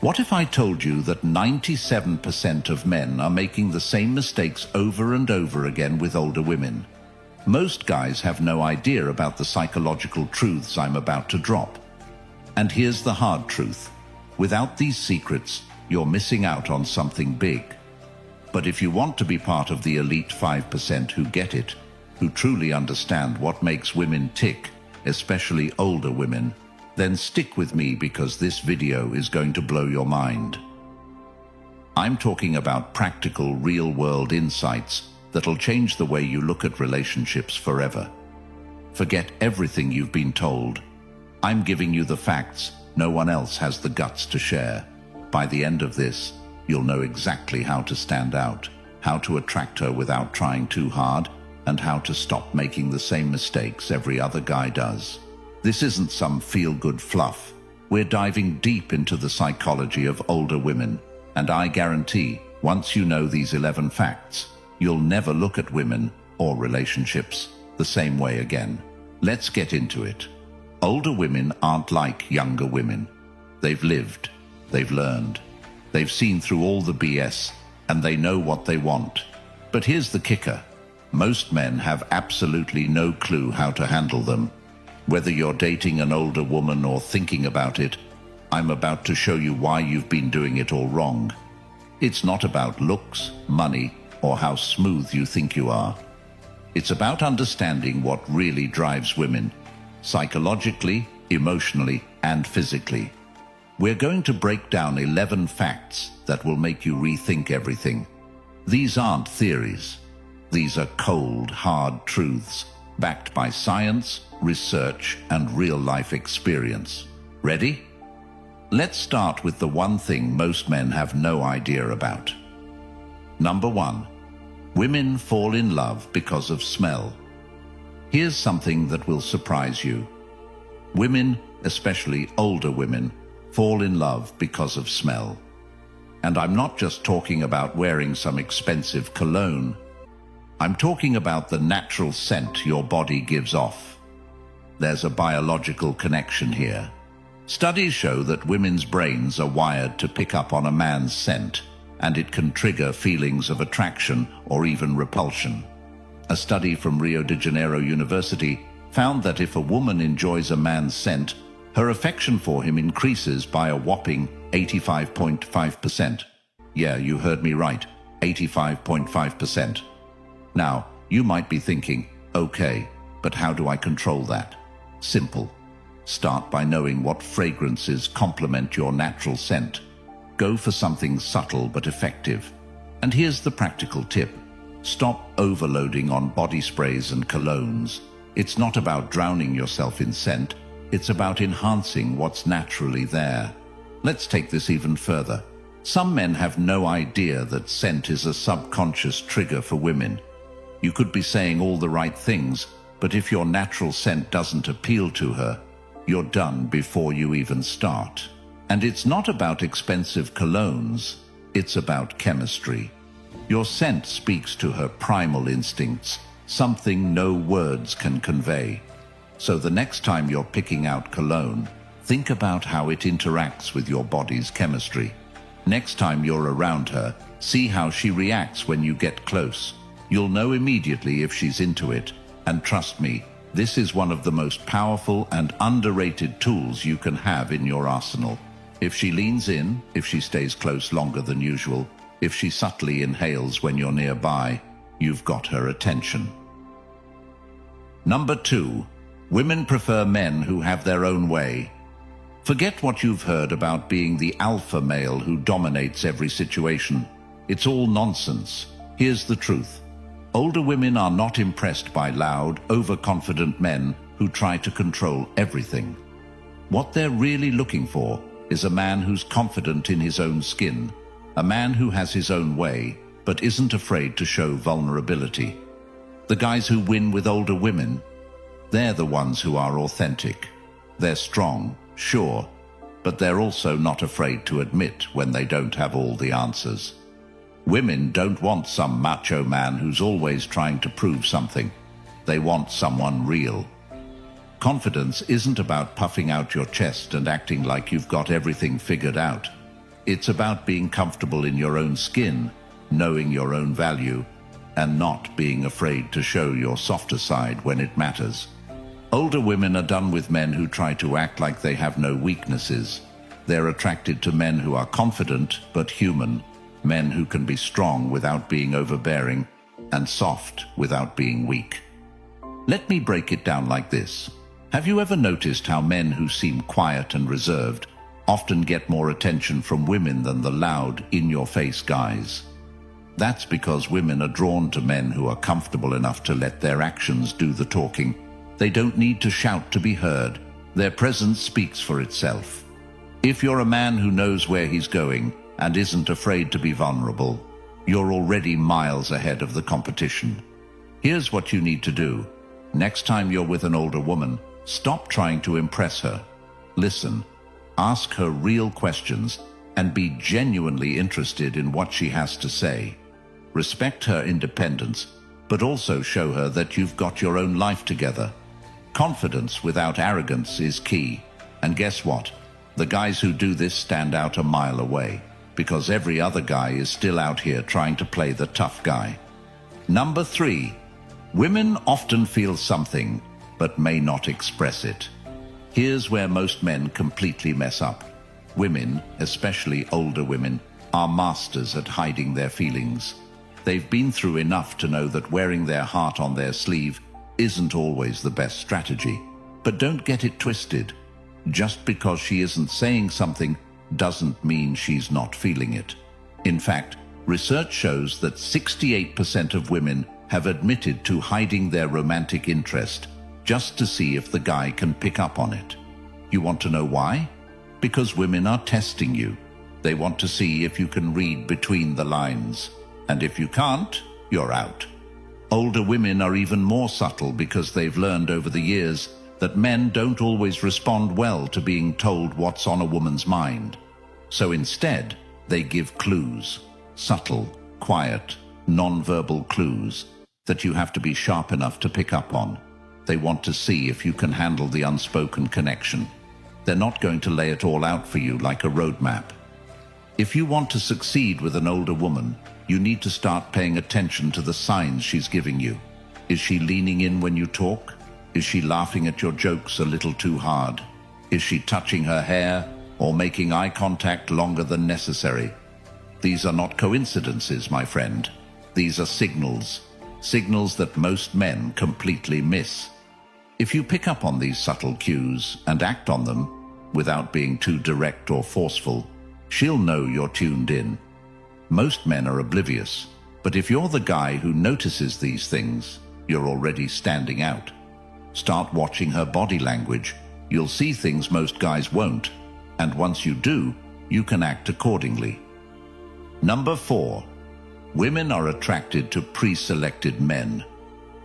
What if I told you that 97% of men are making the same mistakes over and over again with older women? Most guys have no idea about the psychological truths I'm about to drop. And here's the hard truth. Without these secrets, you're missing out on something big. But if you want to be part of the elite 5% who get it, who truly understand what makes women tick, especially older women, then stick with me because this video is going to blow your mind. I'm talking about practical, real-world insights that'll change the way you look at relationships forever. Forget everything you've been told. I'm giving you the facts no one else has the guts to share. By the end of this, you'll know exactly how to stand out, how to attract her without trying too hard, and how to stop making the same mistakes every other guy does. This isn't some feel-good fluff. We're diving deep into the psychology of older women, and I guarantee, once you know these 11 facts, you'll never look at women or relationships the same way again. Let's get into it. Older women aren't like younger women. They've lived, they've learned, they've seen through all the BS, and they know what they want. But here's the kicker. Most men have absolutely no clue how to handle them. Whether you're dating an older woman or thinking about it, I'm about to show you why you've been doing it all wrong. It's not about looks, money, or how smooth you think you are. It's about understanding what really drives women, psychologically, emotionally, and physically. We're going to break down 11 facts that will make you rethink everything. These aren't theories. These are cold, hard truths, backed by science, research, and real-life experience. Ready? Let's start with the one thing most men have no idea about. Number 1. Women fall in love because of smell. Here's something that will surprise you. Women, especially older women, fall in love because of smell. And I'm not just talking about wearing some expensive cologne. I'm talking about the natural scent your body gives off. There's a biological connection here. Studies show that women's brains are wired to pick up on a man's scent, and it can trigger feelings of attraction or even repulsion. A study from Rio de Janeiro University found that if a woman enjoys a man's scent, her affection for him increases by a whopping 85.5%. Yeah, you heard me right, 85.5%. Now, you might be thinking, okay, but how do I control that? Simple. Start by knowing what fragrances complement your natural scent. Go for something subtle but effective. And here's the practical tip. Stop overloading on body sprays and colognes. It's not about drowning yourself in scent. It's about enhancing what's naturally there. Let's take this even further. Some men have no idea that scent is a subconscious trigger for women. You could be saying all the right things, but if your natural scent doesn't appeal to her, you're done before you even start. And it's not about expensive colognes, it's about chemistry. Your scent speaks to her primal instincts, something no words can convey. So the next time you're picking out cologne, think about how it interacts with your body's chemistry. Next time you're around her, see how she reacts when you get close. You'll know immediately if she's into it, and trust me, this is one of the most powerful and underrated tools you can have in your arsenal. If she leans in, if she stays close longer than usual, if she subtly inhales when you're nearby, you've got her attention. Number 2. Women prefer men who have their own way. Forget what you've heard about being the alpha male who dominates every situation. It's all nonsense. Here's the truth. Older women are not impressed by loud, overconfident men who try to control everything. What they're really looking for is a man who's confident in his own skin, a man who has his own way, but isn't afraid to show vulnerability. The guys who win with older women, they're the ones who are authentic. They're strong, sure, but they're also not afraid to admit when they don't have all the answers. Women don't want some macho man who's always trying to prove something. They want someone real. Confidence isn't about puffing out your chest and acting like you've got everything figured out. It's about being comfortable in your own skin, knowing your own value, and not being afraid to show your softer side when it matters. Older women are done with men who try to act like they have no weaknesses. They're attracted to men who are confident but human, men who can be strong without being overbearing, and soft without being weak. Let me break it down like this. Have you ever noticed how men who seem quiet and reserved often get more attention from women than the loud, in-your-face guys? That's because women are drawn to men who are comfortable enough to let their actions do the talking. They don't need to shout to be heard. Their presence speaks for itself. If you're a man who knows where he's going and isn't afraid to be vulnerable, you're already miles ahead of the competition. Here's what you need to do. Next time you're with an older woman, stop trying to impress her. Listen, ask her real questions, and be genuinely interested in what she has to say. Respect her independence, but also show her that you've got your own life together. Confidence without arrogance is key. And guess what? The guys who do this stand out a mile away, because every other guy is still out here trying to play the tough guy. Number 3, women often feel something, but may not express it. Here's where most men completely mess up. Women, especially older women, are masters at hiding their feelings. They've been through enough to know that wearing their heart on their sleeve isn't always the best strategy. But don't get it twisted. Just because she isn't saying something doesn't mean she's not feeling it. In fact, research shows that 68% of women have admitted to hiding their romantic interest just to see if the guy can pick up on it. You want to know why? Because women are testing you. They want to see if you can read between the lines. And if you can't, you're out. Older women are even more subtle because they've learned over the years that men don't always respond well to being told what's on a woman's mind. So instead, they give clues, subtle, quiet, non-verbal clues that you have to be sharp enough to pick up on. They want to see if you can handle the unspoken connection. They're not going to lay it all out for you like a roadmap. If you want to succeed with an older woman, you need to start paying attention to the signs she's giving you. Is she leaning in when you talk? Is she laughing at your jokes a little too hard? Is she touching her hair or making eye contact longer than necessary? These are not coincidences, my friend. These are signals. Signals that most men completely miss. If you pick up on these subtle cues and act on them, without being too direct or forceful, she'll know you're tuned in. Most men are oblivious, but if you're the guy who notices these things, you're already standing out. Start watching her body language. You'll see things most guys won't, and once you do, you can act accordingly. Number 4. Women are attracted to pre-selected men.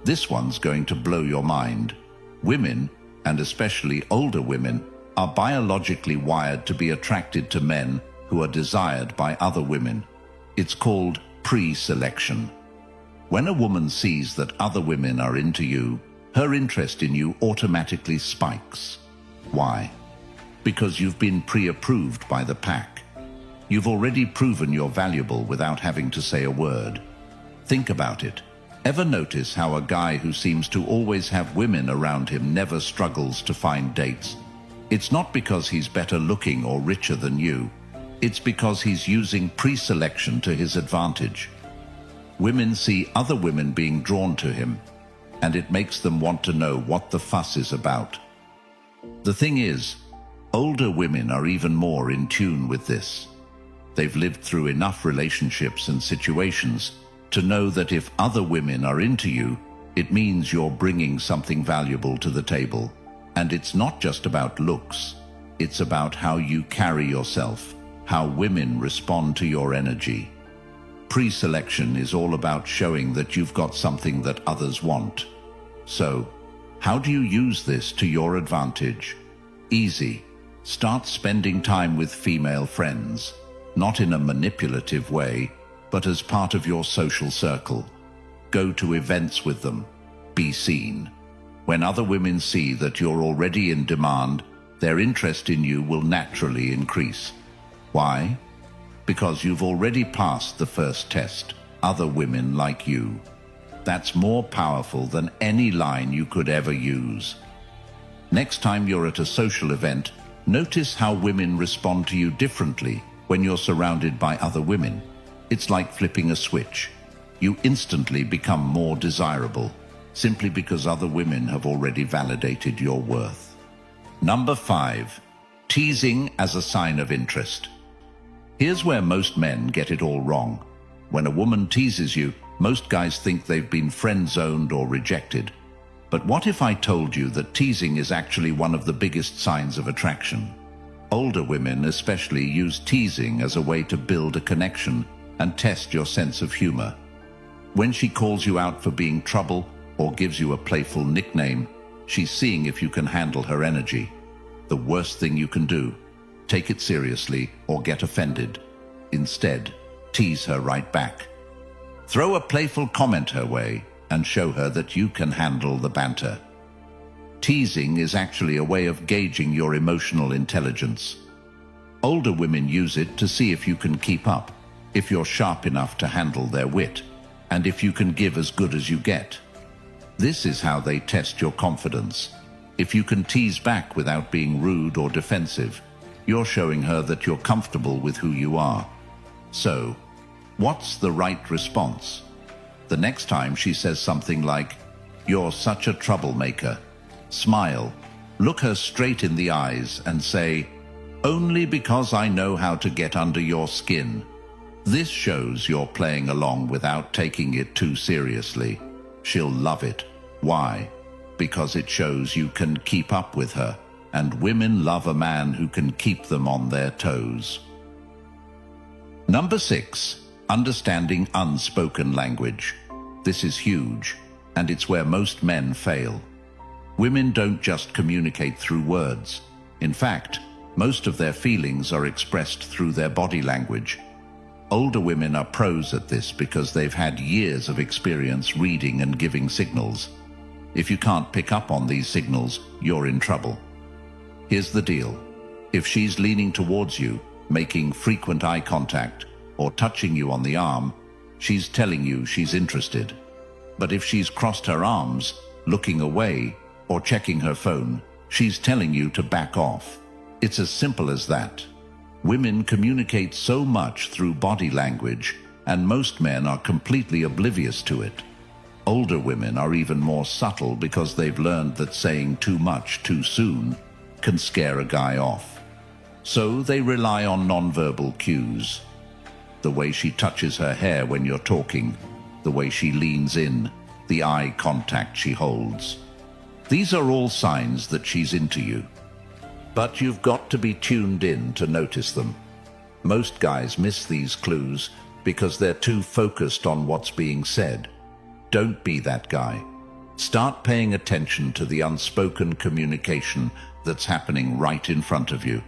This one's going to blow your mind. Women, and especially older women, are biologically wired to be attracted to men who are desired by other women. It's called pre-selection. When a woman sees that other women are into you, her interest in you automatically spikes. Why? Because you've been pre-approved by the pack. You've already proven you're valuable without having to say a word. Think about it. Ever notice how a guy who seems to always have women around him never struggles to find dates? It's not because he's better looking or richer than you. It's because he's using pre-selection to his advantage. Women see other women being drawn to him, and it makes them want to know what the fuss is about. The thing is, older women are even more in tune with this. They've lived through enough relationships and situations to know that if other women are into you, it means you're bringing something valuable to the table. And it's not just about looks. It's about how you carry yourself, how women respond to your energy. Pre-selection is all about showing that you've got something that others want. So, how do you use this to your advantage? Easy. Start spending time with female friends. Not in a manipulative way, but as part of your social circle. Go to events with them. Be seen. When other women see that you're already in demand, their interest in you will naturally increase. Why? Because you've already passed the first test. Other women like you. That's more powerful than any line you could ever use. Next time you're at a social event, notice how women respond to you differently when you're surrounded by other women. It's like flipping a switch. You instantly become more desirable, simply because other women have already validated your worth. Number 5. Teasing as a sign of interest. Here's where most men get it all wrong. When a woman teases you, most guys think they've been friend-zoned or rejected. But what if I told you that teasing is actually one of the biggest signs of attraction? Older women especially use teasing as a way to build a connection and test your sense of humor. When she calls you out for being trouble or gives you a playful nickname, she's seeing if you can handle her energy. The worst thing you can do, take it seriously or get offended. Instead, tease her right back. Throw a playful comment her way and show her that you can handle the banter. Teasing is actually a way of gauging your emotional intelligence. Older women use it to see if you can keep up, if you're sharp enough to handle their wit, and if you can give as good as you get. This is how they test your confidence. If you can tease back without being rude or defensive, you're showing her that you're comfortable with who you are. So, what's the right response? The next time she says something like, "You're such a troublemaker," smile, look her straight in the eyes and say, "Only because I know how to get under your skin." This shows you're playing along without taking it too seriously. She'll love it. Why? Because it shows you can keep up with her, and women love a man who can keep them on their toes. Number 6. Understanding unspoken language. This is huge, and it's where most men fail. Women don't just communicate through words. In fact, most of their feelings are expressed through their body language. Older women are pros at this because they've had years of experience reading and giving signals. If you can't pick up on these signals, you're in trouble. Here's the deal. If she's leaning towards you, making frequent eye contact, or touching you on the arm, she's telling you she's interested. But if she's crossed her arms, looking away, or checking her phone, she's telling you to back off. It's as simple as that. Women communicate so much through body language, and most men are completely oblivious to it. Older women are even more subtle because they've learned that saying too much too soon can scare a guy off. So they rely on nonverbal cues. The way she touches her hair when you're talking, the way she leans in, the eye contact she holds. These are all signs that she's into you. But you've got to be tuned in to notice them. Most guys miss these clues because they're too focused on what's being said. Don't be that guy. Start paying attention to the unspoken communication that's happening right in front of you.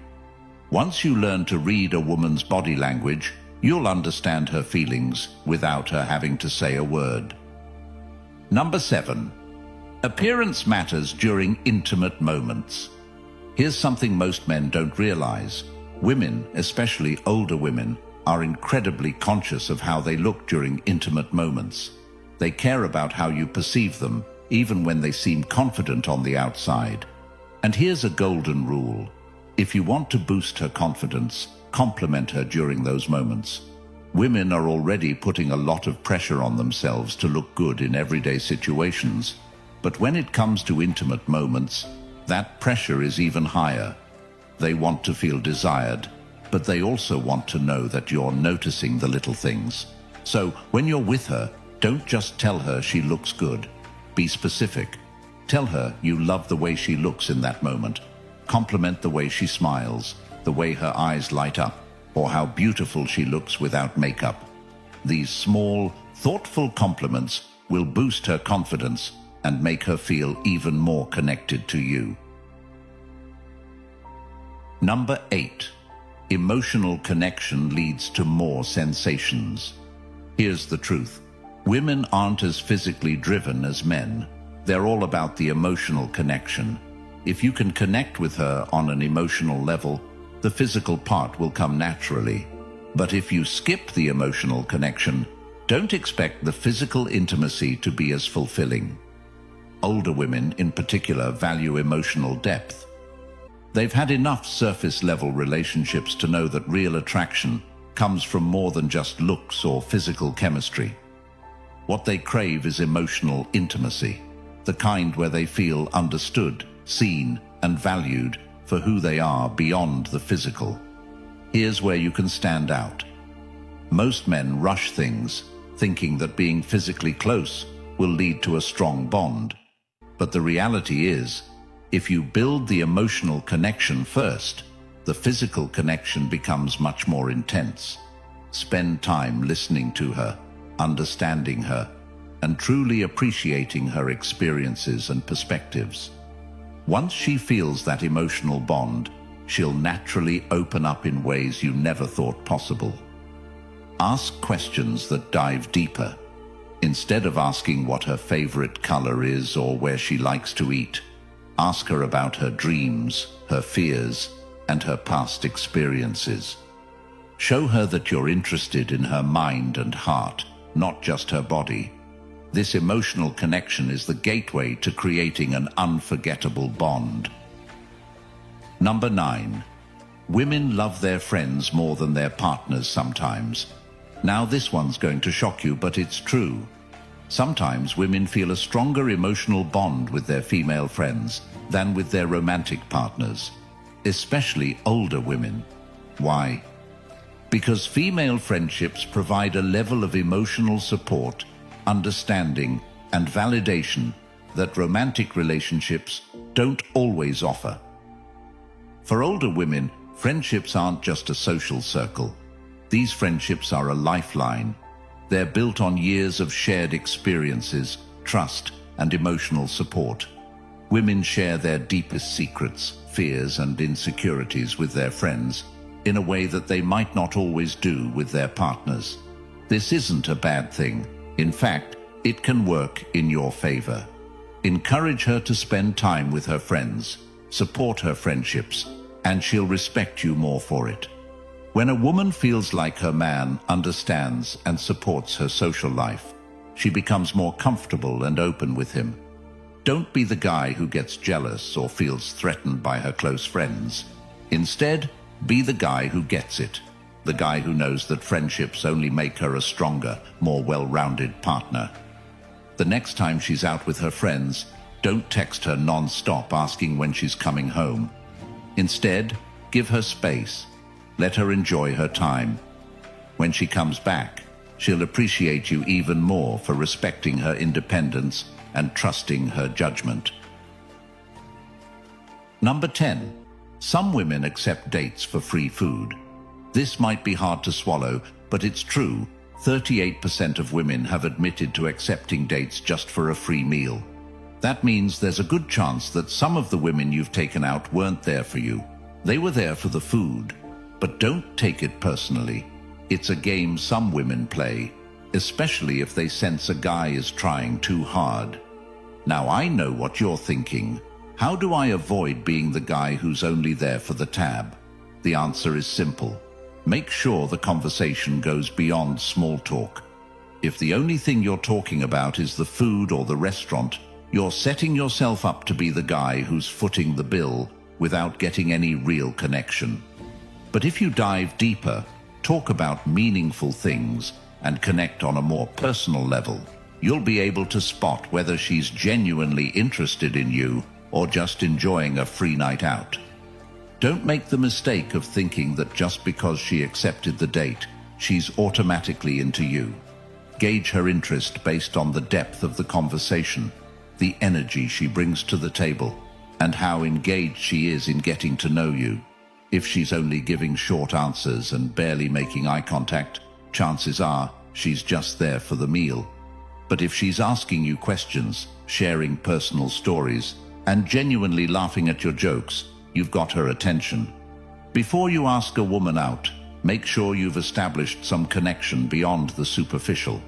Once you learn to read a woman's body language, you'll understand her feelings without her having to say a word. Number 7. Appearance matters during intimate moments. Here's something most men don't realize. Women, especially older women, are incredibly conscious of how they look during intimate moments. They care about how you perceive them, even when they seem confident on the outside. And here's a golden rule. If you want to boost her confidence, compliment her during those moments. Women are already putting a lot of pressure on themselves to look good in everyday situations. But when it comes to intimate moments, that pressure is even higher. They want to feel desired, but they also want to know that you're noticing the little things. So when you're with her, don't just tell her she looks good. Be specific. Tell her you love the way she looks in that moment. Compliment the way she smiles, the way her eyes light up, or how beautiful she looks without makeup. These small, thoughtful compliments will boost her confidence and make her feel even more connected to you. Number 8. Emotional connection leads to more sensations. Here's the truth. Women aren't as physically driven as men. They're all about the emotional connection. If you can connect with her on an emotional level, the physical part will come naturally. But if you skip the emotional connection, don't expect the physical intimacy to be as fulfilling. Older women, in particular, value emotional depth. They've had enough surface-level relationships to know that real attraction comes from more than just looks or physical chemistry. What they crave is emotional intimacy, the kind where they feel understood, seen, and valued for who they are beyond the physical. Here's where you can stand out. Most men rush things, thinking that being physically close will lead to a strong bond. But the reality is, if you build the emotional connection first, the physical connection becomes much more intense. Spend time listening to her, understanding her, and truly appreciating her experiences and perspectives. Once she feels that emotional bond, she'll naturally open up in ways you never thought possible. Ask questions that dive deeper. Instead of asking what her favorite color is or where she likes to eat, ask her about her dreams, her fears, and her past experiences. Show her that you're interested in her mind and heart, not just her body. This emotional connection is the gateway to creating an unforgettable bond. Number 9. Women love their friends more than their partners sometimes. Now this one's going to shock you, but it's true. Sometimes women feel a stronger emotional bond with their female friends than with their romantic partners, especially older women. Why? Because female friendships provide a level of emotional support, understanding, and validation that romantic relationships don't always offer. For older women, friendships aren't just a social circle. These friendships are a lifeline. They're built on years of shared experiences, trust, and emotional support. Women share their deepest secrets, fears, and insecurities with their friends in a way that they might not always do with their partners. This isn't a bad thing. In fact, it can work in your favor. Encourage her to spend time with her friends, support her friendships, and she'll respect you more for it. When a woman feels like her man understands and supports her social life, she becomes more comfortable and open with him. Don't be the guy who gets jealous or feels threatened by her close friends. Instead, be the guy who gets it, the guy who knows that friendships only make her a stronger, more well-rounded partner. The next time she's out with her friends, don't text her non-stop asking when she's coming home. Instead, give her space. Let her enjoy her time. When she comes back, she'll appreciate you even more for respecting her independence and trusting her judgment. Number 10. Some women accept dates for free food. This might be hard to swallow, but it's true. 38% of women have admitted to accepting dates just for a free meal. That means there's a good chance that some of the women you've taken out weren't there for you. They were there for the food. But don't take it personally. It's a game some women play, especially if they sense a guy is trying too hard. Now I know what you're thinking. How do I avoid being the guy who's only there for the tab? The answer is simple. Make sure the conversation goes beyond small talk. If the only thing you're talking about is the food or the restaurant, you're setting yourself up to be the guy who's footing the bill without getting any real connection. But if you dive deeper, talk about meaningful things, and connect on a more personal level, you'll be able to spot whether she's genuinely interested in you or just enjoying a free night out. Don't make the mistake of thinking that just because she accepted the date, she's automatically into you. Gauge her interest based on the depth of the conversation, the energy she brings to the table, and how engaged she is in getting to know you. If she's only giving short answers and barely making eye contact, chances are she's just there for the meal. But if she's asking you questions, sharing personal stories, and genuinely laughing at your jokes, you've got her attention. Before you ask a woman out, make sure you've established some connection beyond the superficial.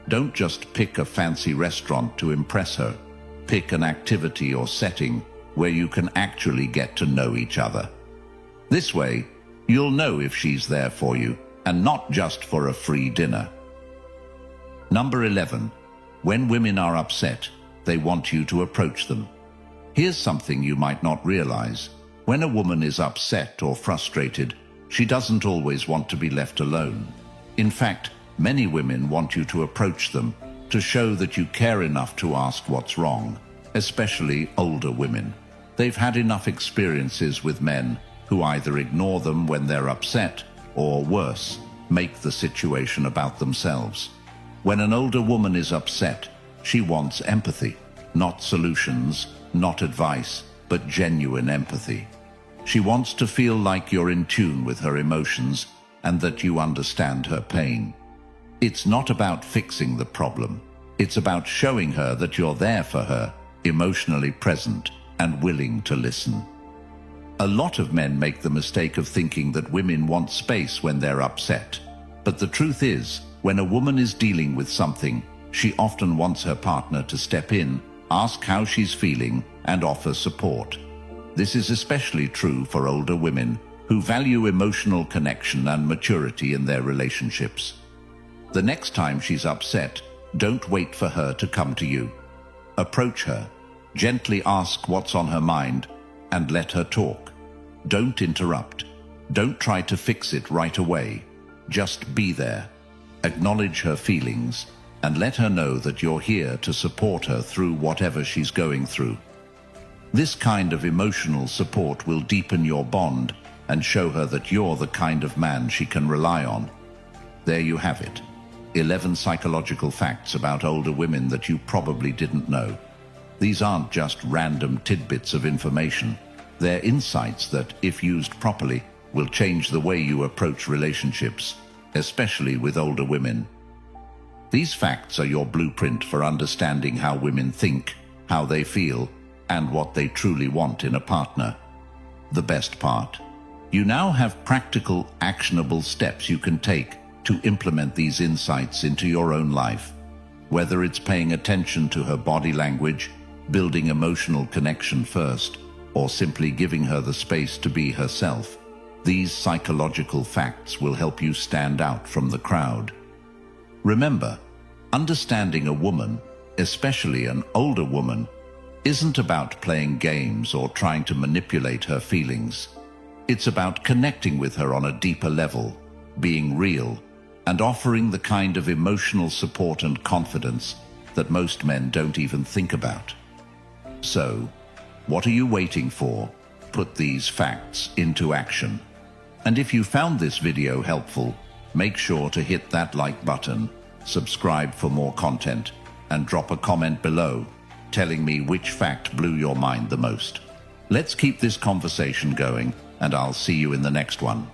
Don't just pick a fancy restaurant to impress her. Pick an activity or setting where you can actually get to know each other. This way, you'll know if she's there for you, and not just for a free dinner. Number 11. When women are upset, they want you to approach them. Here's something you might not realize. When a woman is upset or frustrated, she doesn't always want to be left alone. In fact, many women want you to approach them, to show that you care enough to ask what's wrong, especially older women. They've had enough experiences with men who either ignore them when they're upset, or worse, make the situation about themselves. When an older woman is upset, she wants empathy, not solutions, not advice, but genuine empathy. She wants to feel like you're in tune with her emotions and that you understand her pain. It's not about fixing the problem. It's about showing her that you're there for her, emotionally present and willing to listen. A lot of men make the mistake of thinking that women want space when they're upset. But the truth is, when a woman is dealing with something, she often wants her partner to step in, ask how she's feeling, and offer support. This is especially true for older women who value emotional connection and maturity in their relationships. The next time she's upset, don't wait for her to come to you. Approach her, gently ask what's on her mind, and let her talk. Don't interrupt. Don't try to fix it right away. Just be there. Acknowledge her feelings, and let her know that you're here to support her through whatever she's going through. This kind of emotional support will deepen your bond and show her that you're the kind of man she can rely on. There you have it. 11 psychological facts about older women that you probably didn't know. These aren't just random tidbits of information. They're insights that, if used properly, will change the way you approach relationships, especially with older women. These facts are your blueprint for understanding how women think, how they feel, and what they truly want in a partner. The best part: you now have practical, actionable steps you can take to implement these insights into your own life. Whether it's paying attention to her body language, building emotional connection first, or simply giving her the space to be herself, these psychological facts will help you stand out from the crowd. Remember, understanding a woman, especially an older woman, isn't about playing games or trying to manipulate her feelings. It's about connecting with her on a deeper level, being real, and offering the kind of emotional support and confidence that most men don't even think about. So, what are you waiting for? Put these facts into action. And if you found this video helpful, make sure to hit that like button, subscribe for more content, and drop a comment below telling me which fact blew your mind the most. Let's keep this conversation going, and I'll see you in the next one.